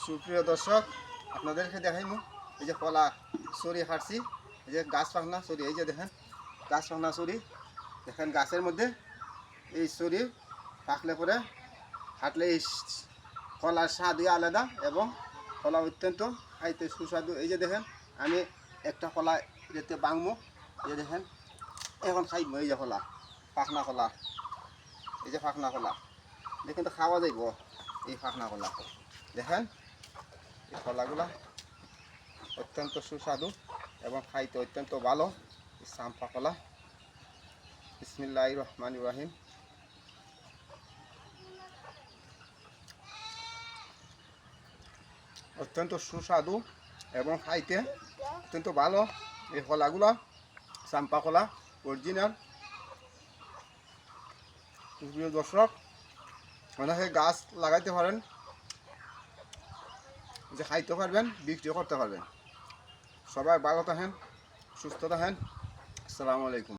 সুপ্রিয় দর্শক, আপনাদেরকে দেখাইমু এই যে কলা চুরি হাঁটছি, এই যে গাছ পাখনা চুরি, এই যে দেখেন গাছ পাখনা চুরি, দেখেন গাছের মধ্যে এই চুরি পাকলে পরে হাঁটলে এই কলার স্বাদই আলাদা এবং কলা অত্যন্ত খাইতে সুস্বাদু। এই যে দেখেন আমি একটা কলা যেতে বাংমু, এই যে দেখেন এখন খাইমু, এই যে কলা পাখনা কলা, এই যে পাখনা কলা দেখেন তো খাওয়া যাইব। এই পাখনা কলা দেখেন, এই কলাগুলা অত্যন্ত সুস্বাদু এবং খাইতে অত্যন্ত ভালো। চাম্পা কলা, বিসমিল্লাহির রহমানির রহিম। অত্যন্ত সুস্বাদু এবং খাইতে অত্যন্ত ভালো এই কলাগুলা, চাম্পা কলা অরিজিনাল। প্রিয় দর্শক, অনেকে গাছ লাগাইতে পারেন, যে খাইতে পারবেন, বিক্রি করতে পারবেন। সবাই ভালো থাকেন, সুস্থ থাকেন। আসসালামু আলাইকুম।